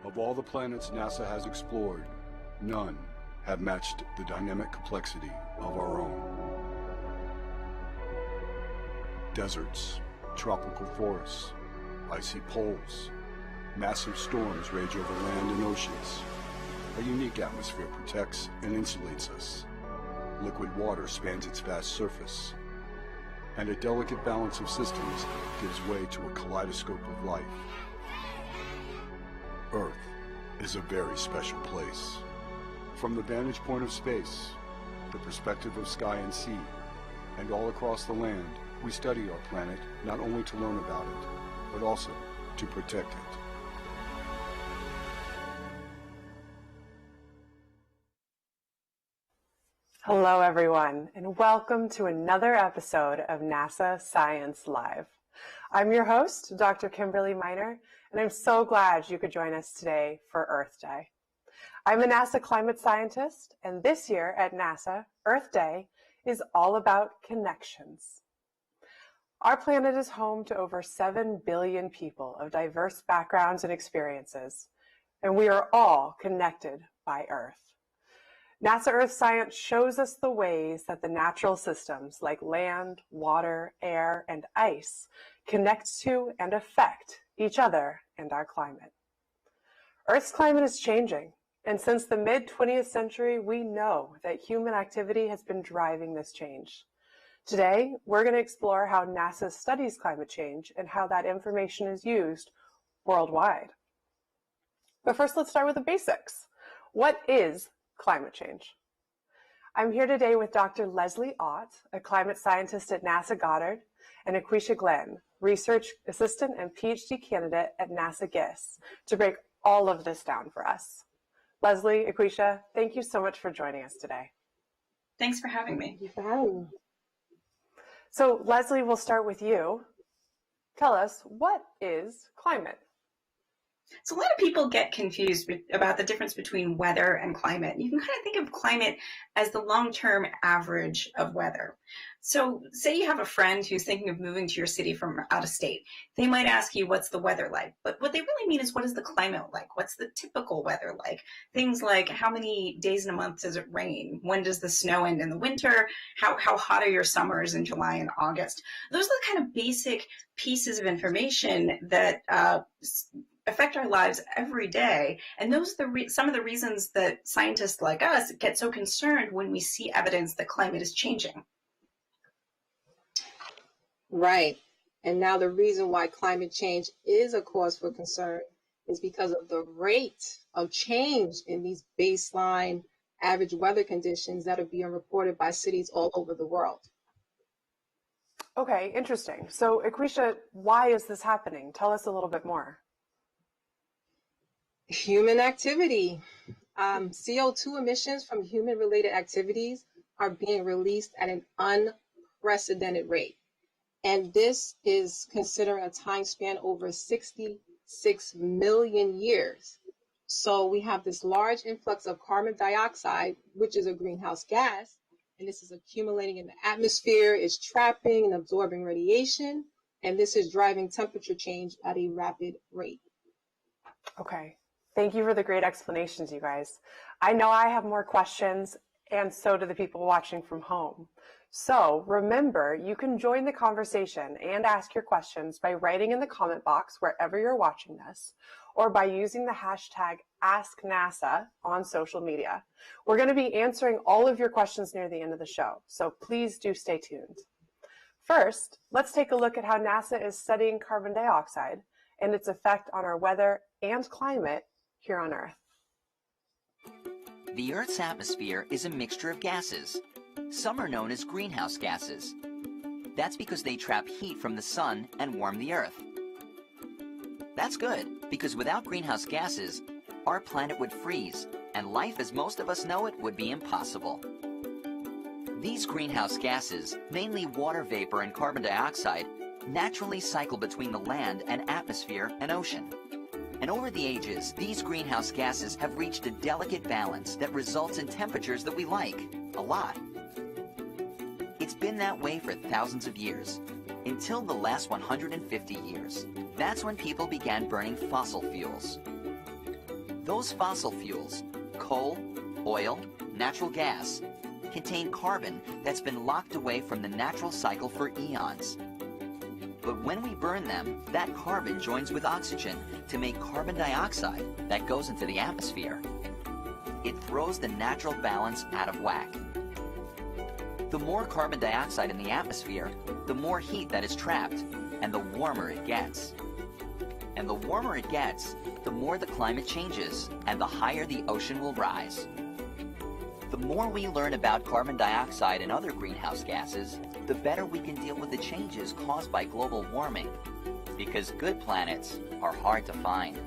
Of all the planets NASA has explored, none have matched the dynamic complexity of our own. Deserts, tropical forests, icy poles, massive storms rage over land and oceans. A unique atmosphere protects and insulates us. Liquid water spans its vast surface, and a delicate balance of systems gives way to a kaleidoscope of life. Earth is a very special place. From the vantage point of space, the perspective of sky and sea, and all across the land, we study our planet not only to learn about it, but also to protect it. Hello everyone, and welcome to another episode of NASA Science Live. I'm your host, Dr. Kimberley R, and I'm so glad you could join us today for Earth Day. I'm a NASA climate scientist, and this year at NASA, Earth Day is all about connections. Our planet is home to over 7 billion people of diverse backgrounds and experiences, and we are all connected by Earth. NASA Earth Science shows us the ways that the natural systems like land, water, air, and ice connect to and affect each other and our climate. Earth's climate is changing, and since the mid-20th century, we know that human activity has been driving this change. Today, we're going to explore how NASA studies climate change and how that information is used worldwide. But first, let's start with the basics. What is climate change? I'm here today with Dr. Lesley Ott, a climate scientist at NASA Goddard, and Aquiesha Glenn, research assistant and PhD candidate at NASA GISS, to break all of this down for us. Lesley, Aquiesha, thank you so much for joining us today. Thanks for having me. Thank you for having me. So Lesley, we'll start with you. Tell us, what is climate? So a lot of people get confused about the difference between weather and climate. You can kind of think of climate as the long-term average of weather. So say you have a friend who's thinking of moving to your city from out of state. They might ask you, what's the weather like? But what they really mean is, what is the climate like? What's the typical weather like? Things like, how many days in a month does it rain? When does the snow end in the winter? How hot are your summers in July and August? Those are the kind of basic pieces of information that affect our lives every day. And those are some of the reasons that scientists like us get so concerned when we see evidence that climate is changing. Right. And now the reason why climate change is a cause for concern is because of the rate of change in these baseline average weather conditions that are being reported by cities all over the world. Okay, interesting. So Aquiesha, why is this happening? Tell us a little bit more. Human activity. CO2 emissions from human-related activities are being released at an unprecedented rate. And this is considering a time span over 66 million years. So we have this large influx of carbon dioxide, which is a greenhouse gas, and this is accumulating in the atmosphere, is trapping and absorbing radiation, and this is driving temperature change at a rapid rate. Okay. Thank you for the great explanations, you guys. I know I have more questions, and so do the people watching from home. So remember, you can join the conversation and ask your questions by writing in the comment box wherever you're watching this, or by using the hashtag AskNASA on social media. We're going to be answering all of your questions near the end of the show, so please do stay tuned. First, let's take a look at how NASA is studying carbon dioxide and its effect on our weather and climate here on Earth. The Earth's atmosphere is a mixture of gases. Some are known as greenhouse gases. That's because they trap heat from the sun and warm the Earth. That's good, because without greenhouse gases, our planet would freeze, and life as most of us know it would be impossible. These greenhouse gases, mainly water vapor and carbon dioxide, naturally cycle between the land and atmosphere and ocean. And over the ages, these greenhouse gases have reached a delicate balance that results in temperatures that we like a lot. It's been that way for thousands of years, until the last 150 years. That's when people began burning fossil fuels. Those fossil fuels, coal, oil, natural gas, contain carbon that's been locked away from the natural cycle for eons. But when we burn them, that carbon joins with oxygen to make carbon dioxide that goes into the atmosphere. It throws the natural balance out of whack. The more carbon dioxide in the atmosphere, the more heat that is trapped, and the warmer it gets. And the warmer it gets, the more the climate changes, and the higher the ocean will rise. The more we learn about carbon dioxide and other greenhouse gases, the better we can deal with the changes caused by global warming, because good planets are hard to find.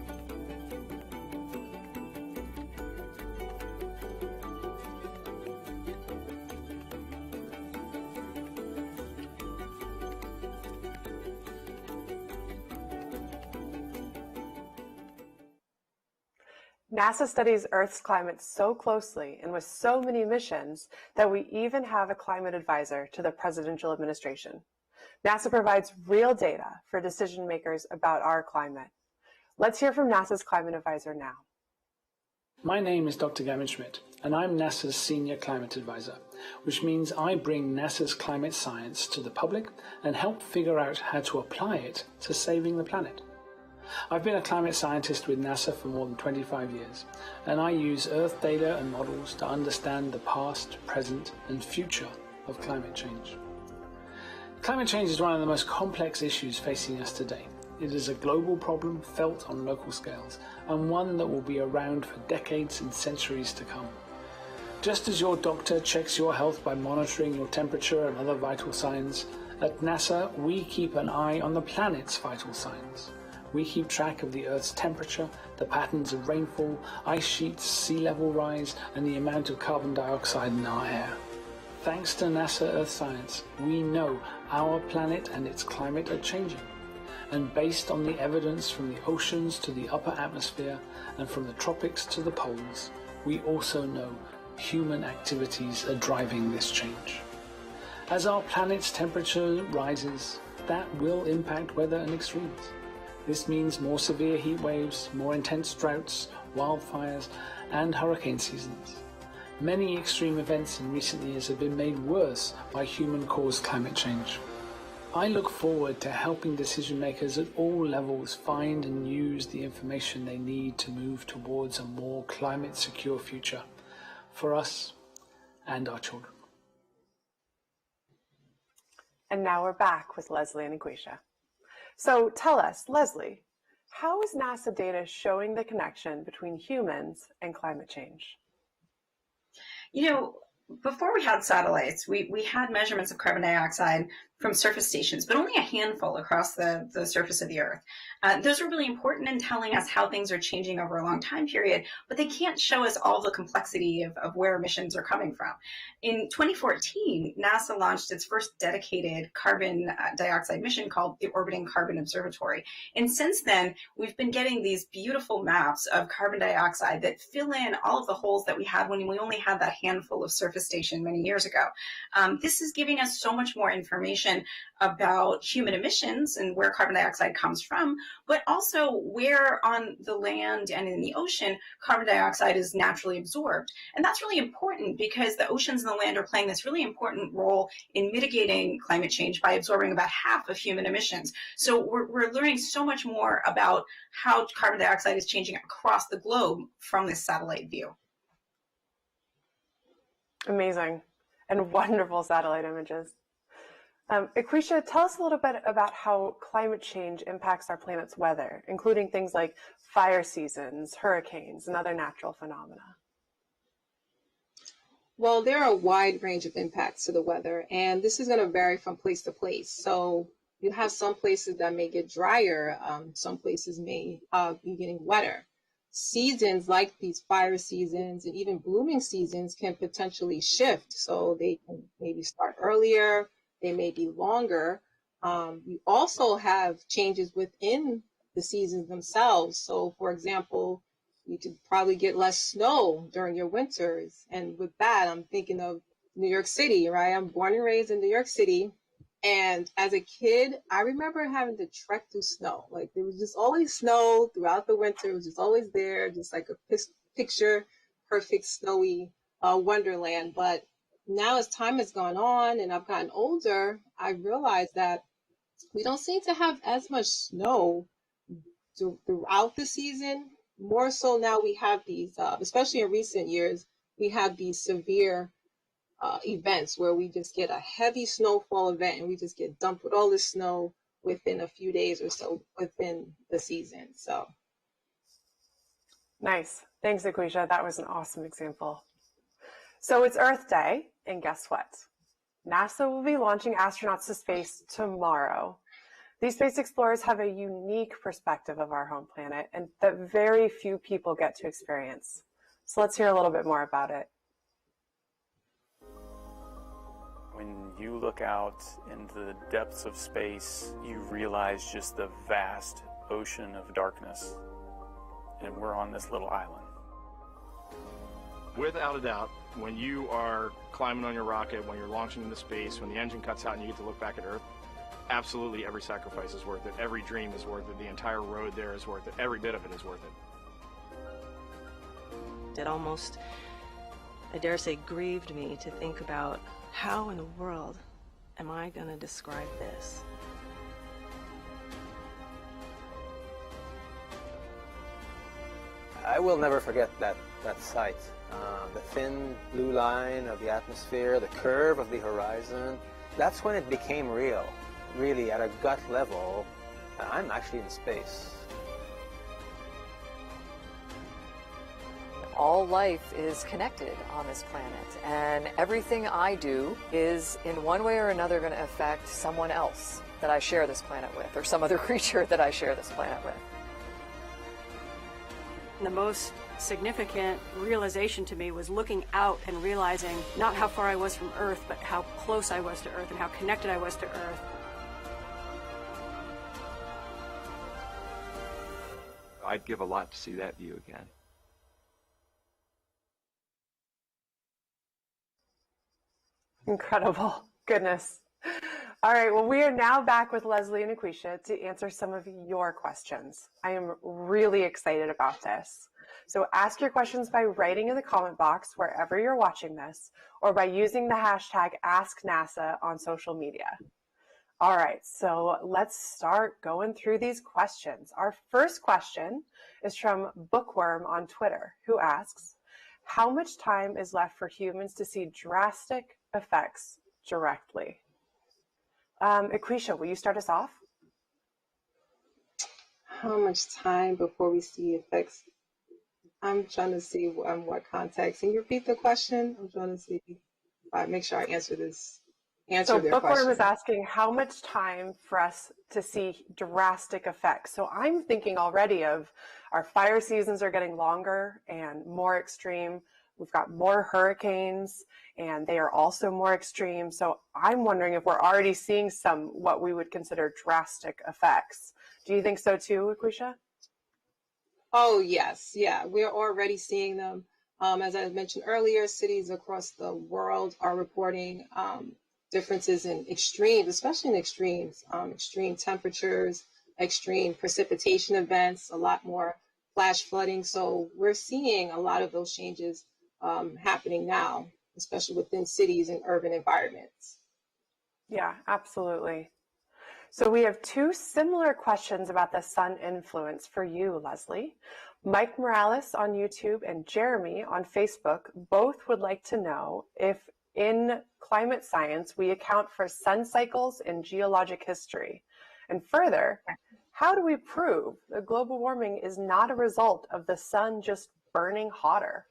NASA studies Earth's climate so closely and with so many missions that we even have a climate advisor to the presidential administration. NASA provides real data for decision makers about our climate. Let's hear from NASA's climate advisor now. My name is Dr. Gavin Schmidt, and I'm NASA's Senior Climate Advisor, which means I bring NASA's climate science to the public and help figure out how to apply it to saving the planet. I've been a climate scientist with NASA for more than 25 years, and I use Earth data and models to understand the past, present, and future of climate change. Climate change is one of the most complex issues facing us today. It is a global problem felt on local scales, and one that will be around for decades and centuries to come. Just as your doctor checks your health by monitoring your temperature and other vital signs, at NASA we keep an eye on the planet's vital signs. We keep track of the Earth's temperature, the patterns of rainfall, ice sheets, sea level rise, and the amount of carbon dioxide in our air. Thanks to NASA Earth Science, we know our planet and its climate are changing. And based on the evidence from the oceans to the upper atmosphere and from the tropics to the poles, we also know human activities are driving this change. As our planet's temperature rises, that will impact weather and extremes. This means more severe heat waves, more intense droughts, wildfires, and hurricane seasons. Many extreme events in recent years have been made worse by human-caused climate change. I look forward to helping decision makers at all levels find and use the information they need to move towards a more climate-secure future for us and our children. And now we're back with Lesley and Aguisha. So tell us, Lesley, how is NASA data showing the connection between humans and climate change? You know, before we had satellites, we had measurements of carbon dioxide from surface stations, but only a handful across the surface of the Earth. Those are really important in telling us how things are changing over a long time period, but they can't show us all the complexity of where emissions are coming from. In 2014, NASA launched its first dedicated carbon dioxide mission called the Orbiting Carbon Observatory. And since then, we've been getting these beautiful maps of carbon dioxide that fill in all of the holes that we had when we only had that handful of surface station many years ago. This is giving us so much more information about human emissions and where carbon dioxide comes from, but also where on the land and in the ocean carbon dioxide is naturally absorbed. And that's really important because the oceans and the land are playing this really important role in mitigating climate change by absorbing about half of human emissions. So we're learning so much more about how carbon dioxide is changing across the globe from this satellite view. Amazing and wonderful satellite images. Aguisha, tell us a little bit about how climate change impacts our planet's weather, including things like fire seasons, hurricanes, and other natural phenomena. Well, there are a wide range of impacts to the weather, and this is going to vary from place to place. So you have some places that may get drier, some places may be getting wetter. Seasons like these fire seasons and even blooming seasons can potentially shift. So they can maybe start earlier, they may be longer. You also have changes within the seasons themselves. So for example, you could probably get less snow during your winters. And with that, I'm thinking of New York City, right? I'm born and raised in New York City. And as a kid, I remember having to trek through snow. Like there was just always snow throughout the winter. It was just always there, just like a picture perfect snowy wonderland. But now as time has gone on and I've gotten older, I realized that we don't seem to have as much snow throughout the season. More so now we have these, especially in recent years, we have these severe events where we just get a heavy snowfall event and we just get dumped with all this snow within a few days or so within the season. So Nice. Thanks, Aquisha. That was an awesome example. So it's Earth Day, and guess what? NASA will be launching astronauts to space tomorrow. These space explorers have a unique perspective of our home planet and that very few people get to experience. So let's hear a little bit more about it. When you look out into the depths of space, you realize just the vast ocean of darkness. And we're on this little island. Without a doubt, when you are climbing on your rocket, when you're launching into space, when the engine cuts out and you get to look back at Earth, absolutely every sacrifice is worth it. Every dream is worth it. The entire road there is worth it. Every bit of it is worth it. It almost, I dare say, grieved me to think about how in the world am I going to describe this? I will never forget that sight. The thin blue line of the atmosphere, the curve of the horizon. That's when it became real. Really, at a gut level, I'm actually in space. All life is connected on this planet, and everything I do is in one way or another going to affect someone else that I share this planet with, or some other creature that I share this planet with. The most significant realization to me was looking out and realizing not how far I was from Earth, but how close I was to Earth and how connected I was to Earth. I'd give a lot to see that view again. Incredible. Goodness. All right, well, we are now back with Lesley and Aquisha to answer some of your questions. I am really excited about this. So ask your questions by writing in the comment box wherever you're watching this, or by using the hashtag AskNASA on social media. All right, so let's start going through these questions. Our first question is from Bookworm on Twitter, who asks, how much time is left for humans to see drastic effects directly? Aquisha, will you start us off? How much time before we see effects? I'm trying to see what context. Can you repeat the question? I'm trying to see if I make sure I answer this. So Bookworm is asking how much time for us to see drastic effects. So I'm thinking already of our fire seasons are getting longer and more extreme. We've got more hurricanes and they are also more extreme. So I'm wondering if we're already seeing some what we would consider drastic effects. Do you think so too, Aquisha? Oh, yes. Yeah, we're already seeing them. As I mentioned earlier, cities across the world are reporting differences in extremes, especially in extremes, extreme temperatures, extreme precipitation events, a lot more flash flooding. So we're seeing a lot of those changes happening now, especially within cities and urban environments. Yeah, absolutely. So we have two similar questions about the sun influence for you, Lesley. Mike Morales on YouTube and Jeremy on Facebook both would like to know if in climate science we account for sun cycles in geologic history. And further, how do we prove that global warming is not a result of the sun just burning hotter?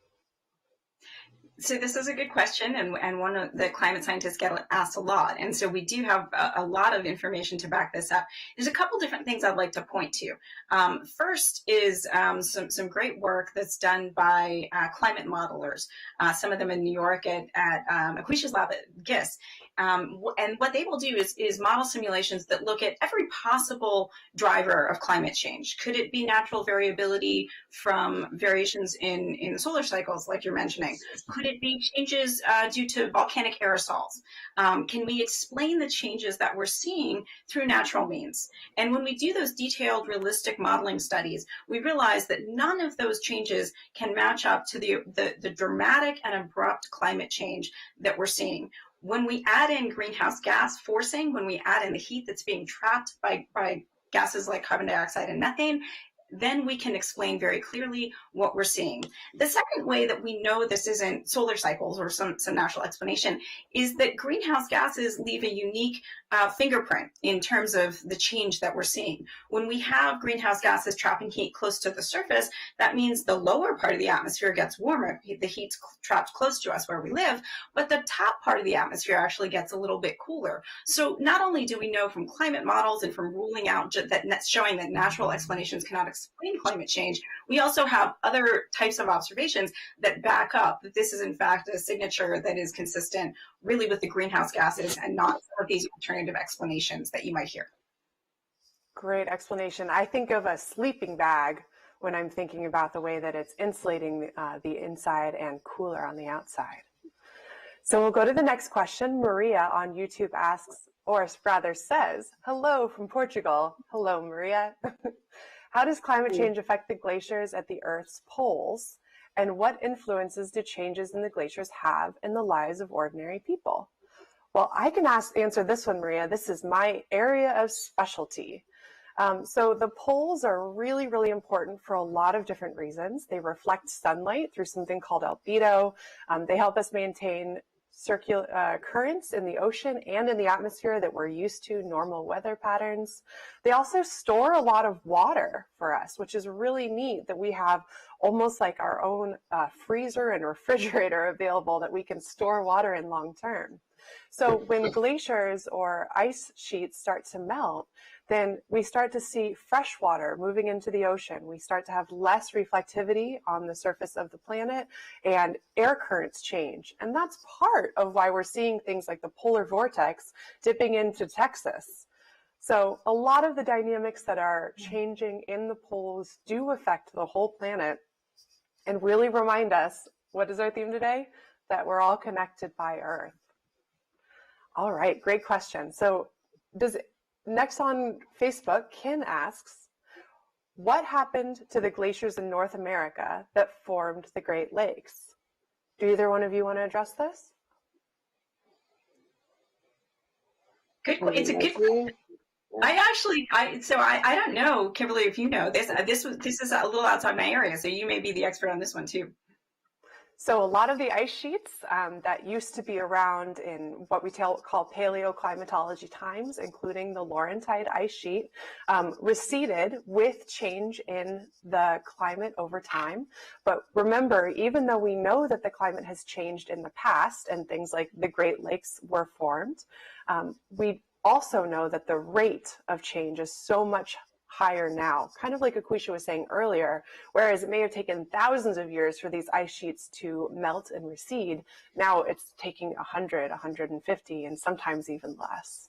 So this is a good question, and one of the climate scientists get asked a lot. And so we do have a lot of information to back this up. There's a couple different things I'd like to point to. First is some great work that's done by climate modelers, some of them in New York at Aquisha's lab at GISS. And what they will do is model simulations that look at every possible driver of climate change. Could it be natural variability from variations in solar cycles, like you're mentioning? Could it be changes due to volcanic aerosols? Can we explain the changes that we're seeing through natural means? And when we do those detailed, realistic modeling studies, we realize that none of those changes can match up to the dramatic and abrupt climate change that we're seeing. When we add in greenhouse gas forcing, when we add in the heat that's being trapped by gases like carbon dioxide and methane, then we can explain very clearly what we're seeing. The second way that we know this isn't solar cycles or some natural explanation is that greenhouse gases leave a unique fingerprint in terms of the change that we're seeing. When we have greenhouse gases trapping heat close to the surface, that means the lower part of the atmosphere gets warmer. The heat's trapped close to us where we live, but the top part of the atmosphere actually gets a little bit cooler. So not only do we know from climate models and from ruling out that showing that natural explanations cannot explain climate change, we also have other types of observations that back up that this is in fact a signature that is consistent really with the greenhouse gases and not some of these alternative explanations that you might hear. Great explanation. I think of a sleeping bag when I'm thinking about the way that it's insulating the inside and cooler on the outside. So we'll go to the next question. Maria on YouTube asks, or rather says, hello from Portugal. Hello, Maria. How does climate change affect the glaciers at the Earth's poles? And what influences do changes in the glaciers have in the lives of ordinary people? Well, I can answer this one, Maria. This is my area of specialty. So the poles are really, really important for a lot of different reasons. They reflect sunlight through something called albedo. They help us maintain circular currents in the ocean and in the atmosphere that we're used to, normal weather patterns. They also store a lot of water for us, which is really neat that we have almost like our own freezer and refrigerator available that we can store water in long term. So when glaciers or ice sheets start to melt, then we start to see fresh water moving into the ocean. We start to have less reflectivity on the surface of the planet and air currents change. And that's part of why we're seeing things like the polar vortex dipping into Texas. So a lot of the dynamics that are changing in the poles do affect the whole planet and really remind us, what is our theme today? That we're all connected by Earth. All right, great question. So next on Facebook, Ken asks, what happened to the glaciers in North America that formed the Great Lakes? Do either one of you want to address this? Good. It's a good question. I don't know, Kimberly, if you know this. This is a little outside my area, so you may be the expert on this one too. So a lot of the ice sheets that used to be around in what we call paleoclimatology times, including the Laurentide ice sheet, receded with change in the climate over time. But remember, even though we know that the climate has changed in the past and things like the Great Lakes were formed, we also know that the rate of change is so much higher now, kind of like Akwesha was saying earlier, whereas it may have taken thousands of years for these ice sheets to melt and recede, now it's taking 100, 150, and sometimes even less.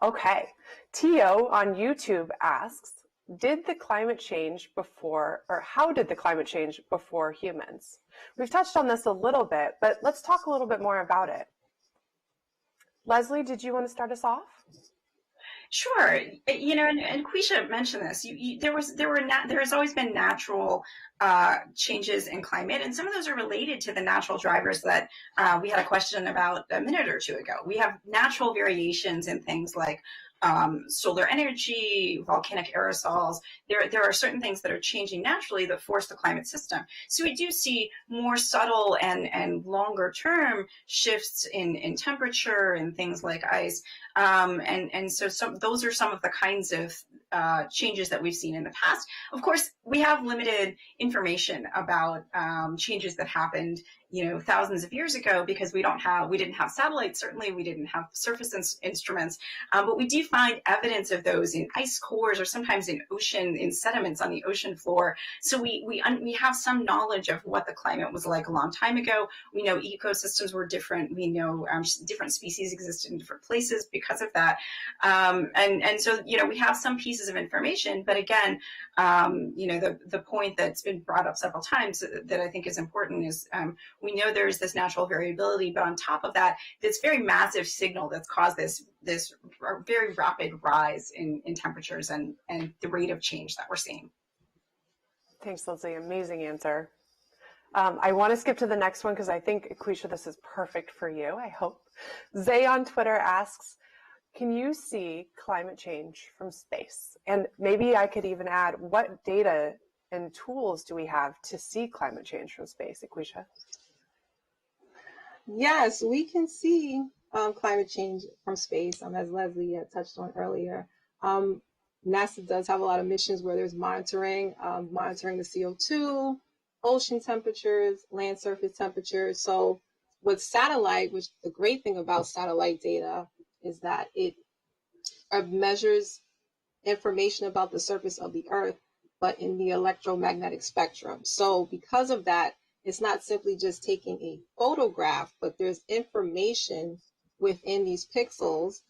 Okay, Tio on YouTube asks, did the climate change before, or how did the climate change before humans? We've touched on this a little bit, but let's talk a little bit more about it. Leslie, did you want to start us off? Sure. You know, and Akwesha mentioned this. There has always been natural changes in climate, and some of those are related to the natural drivers that we had a question about a minute or two ago. We have natural variations in things like solar energy, volcanic aerosols. There are certain things that are changing naturally that force the climate system. So we do see more subtle and longer term shifts in temperature and things like ice. And so those are some of the kinds of changes that we've seen in the past. Of course, we have limited information about changes that happened, thousands of years ago, because we didn't have satellites. Certainly, we didn't have surface instruments, but we do find evidence of those in ice cores or sometimes in sediments on the ocean floor. So we have some knowledge of what the climate was like a long time ago. We know ecosystems were different. We know different species existed in different places because of that. And so, we have some pieces of information, but again, the point that's been brought up several times that I think is important is we know there's this natural variability, but on top of that, this very massive signal that's caused this very rapid rise in temperatures and the rate of change that we're seeing. Thanks, Lesley. Amazing answer. I want to skip to the next one because I think, Aquisha, this is perfect for you, I hope. Zay on Twitter asks, can you see climate change from space? And maybe I could even add, what data and tools do we have to see climate change from space, Aquisha? Yes, we can see climate change from space, as Lesley had touched on earlier. NASA does have a lot of missions where there's monitoring the CO2, ocean temperatures, land surface temperatures. So with satellite, which the great thing about satellite data is that it measures information about the surface of the Earth, but in the electromagnetic spectrum. So because of that, it's not simply just taking a photograph, but there's information within these pixels.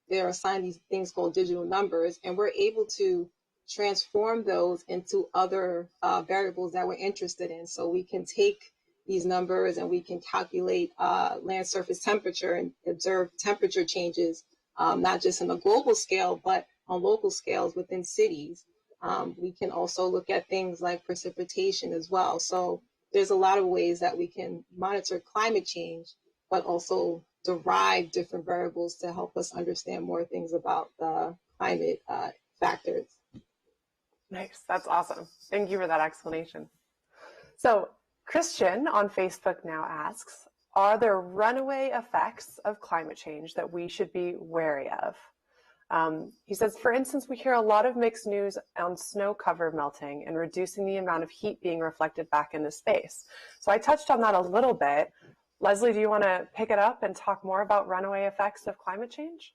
They're assigned these things called digital numbers, and we're able to transform those into other variables that we're interested in. So we can take these numbers and we can calculate land surface temperature and observe temperature changes, not just on a global scale, but on local scales within cities. We can also look at things like precipitation as well. So there's a lot of ways that we can monitor climate change, but also derive different variables to help us understand more things about the climate factors. Nice, that's awesome. Thank you for that explanation. So Christian on Facebook now asks, are there runaway effects of climate change that we should be wary of? He says, for instance, we hear a lot of mixed news on snow cover melting and reducing the amount of heat being reflected back into space. So I touched on that a little bit. Lesley, do you want to pick it up and talk more about runaway effects of climate change?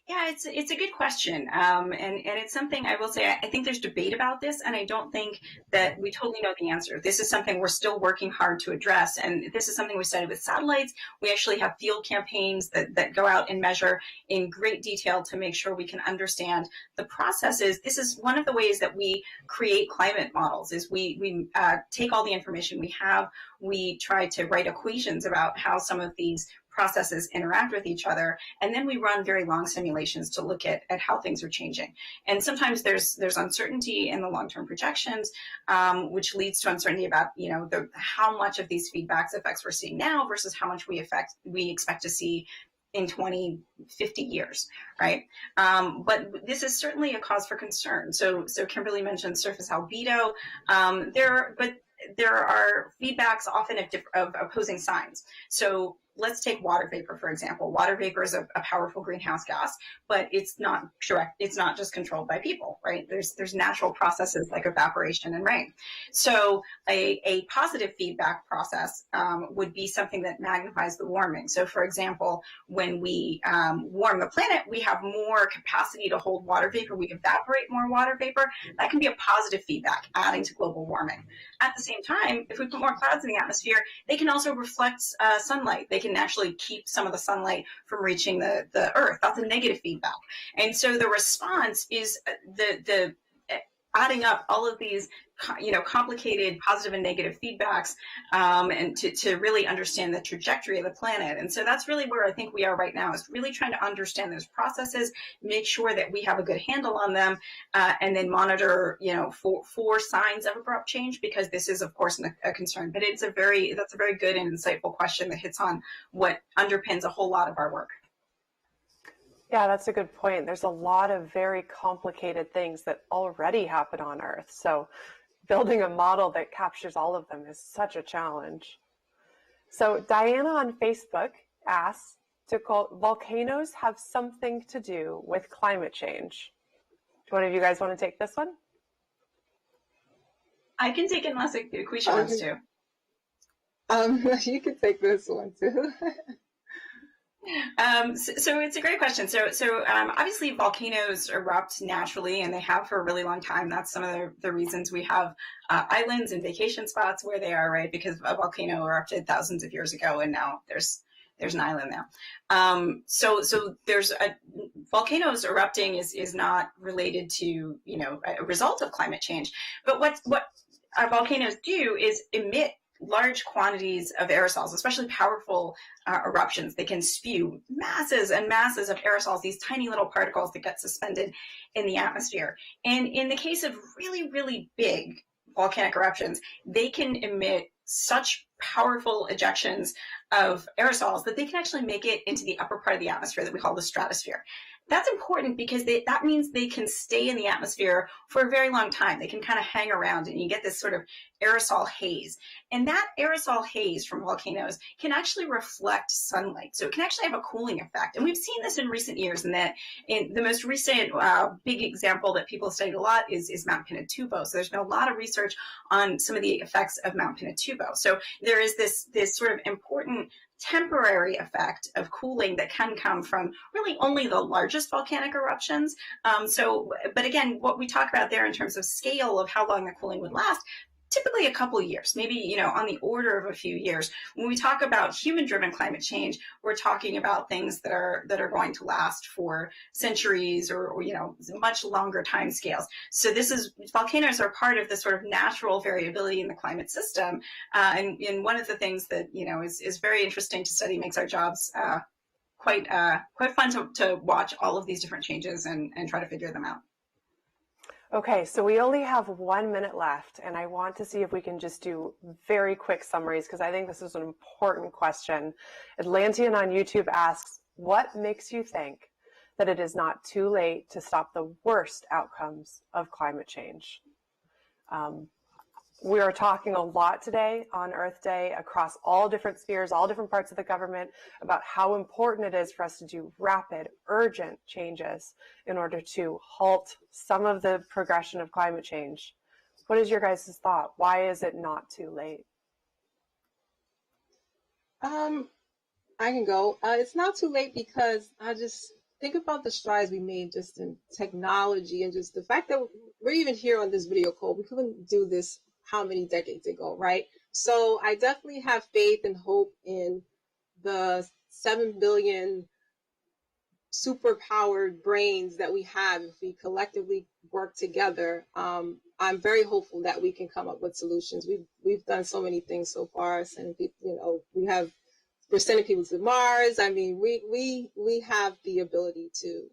Yeah, it's a good question. And it's something I will say, I think there's debate about this, and I don't think that we totally know the answer. This is something we're still working hard to address. And this is something we study with satellites. We actually have field campaigns that go out and measure in great detail to make sure we can understand the processes. This is one of the ways that we create climate models is we take all the information we have. We try to write equations about how some of these processes interact with each other, and then we run very long simulations to look at how things are changing. And sometimes there's uncertainty in the long-term projections, which leads to uncertainty about how much of these feedbacks effects we're seeing now versus how much we expect to see in 20, 50 years, right? But this is certainly a cause for concern. So Kimberly mentioned surface albedo. There are feedbacks often of opposing signs. So let's take water vapor, for example. Water vapor is a powerful greenhouse gas, but it's not direct. It's not just controlled by people, right? There's natural processes like evaporation and rain. So a positive feedback process would be something that magnifies the warming. So for example, when we warm the planet, we have more capacity to hold water vapor. We evaporate more water vapor. That can be a positive feedback, adding to global warming. At the same time, if we put more clouds in the atmosphere, they can also reflect sunlight. They can actually keep some of the sunlight from reaching the Earth. That's a negative feedback. And so the response is the adding up all of these complicated positive and negative feedbacks and to really understand the trajectory of the planet. And so that's really where I think we are right now, is really trying to understand those processes, make sure that we have a good handle on them, and then monitor for signs of abrupt change, because this is of course a concern. But that's a very good and insightful question that hits on what underpins a whole lot of our work. Yeah, that's a good point. There's a lot of very complicated things that already happen on Earth. So building a model that captures all of them is such a challenge. So Diana on Facebook asks, to volcanoes have something to do with climate change? Do one of you guys want to take this one? I can take it unless Quisha wants to. You can take this one too. So it's a great question. So obviously volcanoes erupt naturally, and they have for a really long time. That's some of the reasons we have islands and vacation spots where they are, right? Because a volcano erupted thousands of years ago, and now there's an island there. So there's volcanoes erupting is not related to, a result of climate change. But what volcanoes do is emit large quantities of aerosols, especially powerful eruptions. They can spew masses and masses of aerosols, these tiny little particles that get suspended in the atmosphere. And in the case of really, really big volcanic eruptions, they can emit such powerful ejections of aerosols that they can actually make it into the upper part of the atmosphere that we call the stratosphere. That's important because that means they can stay in the atmosphere for a very long time. They can kind of hang around, and you get this sort of aerosol haze. And that aerosol haze from volcanoes can actually reflect sunlight. So it can actually have a cooling effect. And we've seen this in recent years, and that in the most recent big example that people studied a lot is Mount Pinatubo. So there's been a lot of research on some of the effects of Mount Pinatubo. So there is this sort of important temporary effect of cooling that can come from really only the largest volcanic eruptions. But again, what we talk about there in terms of scale of how long the cooling would last, typically a couple of years, maybe, on the order of a few years. When we talk about human-driven climate change, we're talking about things that are going to last for centuries or much longer time scales. So volcanoes are part of this sort of natural variability in the climate system. And one of the things that, is very interesting to study, makes our jobs quite fun to watch all of these different changes and try to figure them out. Okay, so we only have 1 minute left, and I want to see if we can just do very quick summaries, because I think this is an important question. Atlantean on YouTube asks, what makes you think that it is not too late to stop the worst outcomes of climate change? We are talking a lot today on Earth Day across all different spheres, all different parts of the government, about how important it is for us to do rapid, urgent changes in order to halt some of the progression of climate change. What is your guys' thought? Why is it not too late? I can go. It's not too late because I just think about the strides we made just in technology, and just the fact that we're even here on this video call. We couldn't do this how many decades ago, right? So I definitely have faith and hope in the 7 billion superpowered brains that we have if we collectively work together. I'm very hopeful that we can come up with solutions. We've done so many things so far, sending people, we're sending people to Mars. I mean, we have the ability to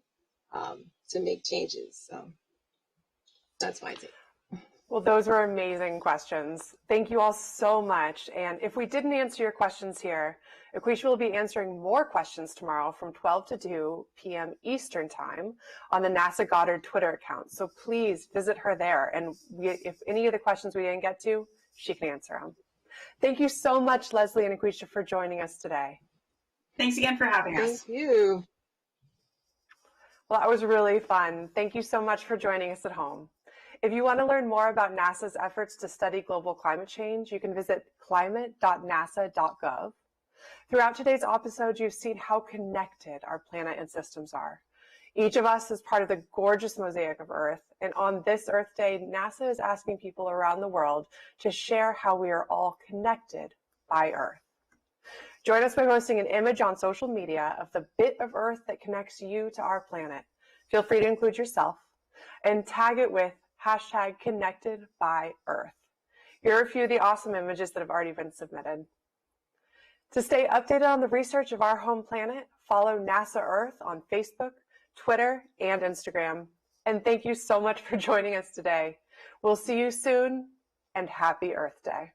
make changes. So that's my take. Well, those were amazing questions. Thank you all so much. And if we didn't answer your questions here, Quisha will be answering more questions tomorrow from 12 to 2 p.m. Eastern Time on the NASA Goddard Twitter account. So please visit her there. And if any of the questions we didn't get to, she can answer them. Thank you so much, Lesley and Quisha, for joining us today. Thanks again for having us. Thank you. Well, that was really fun. Thank you so much for joining us at home. If you want to learn more about NASA's efforts to study global climate change, you can visit climate.nasa.gov. Throughout today's episode, you've seen how connected our planet and systems are. Each of us is part of the gorgeous mosaic of Earth, and on this Earth Day, NASA is asking people around the world to share how we are all connected by Earth. Join us by posting an image on social media of the bit of Earth that connects you to our planet. Feel free to include yourself and tag it with #ConnectedByEarth. Here are a few of the awesome images that have already been submitted. To stay updated on the research of our home planet, follow NASA Earth on Facebook, Twitter, and Instagram. And thank you so much for joining us today. We'll see you soon, and happy Earth Day.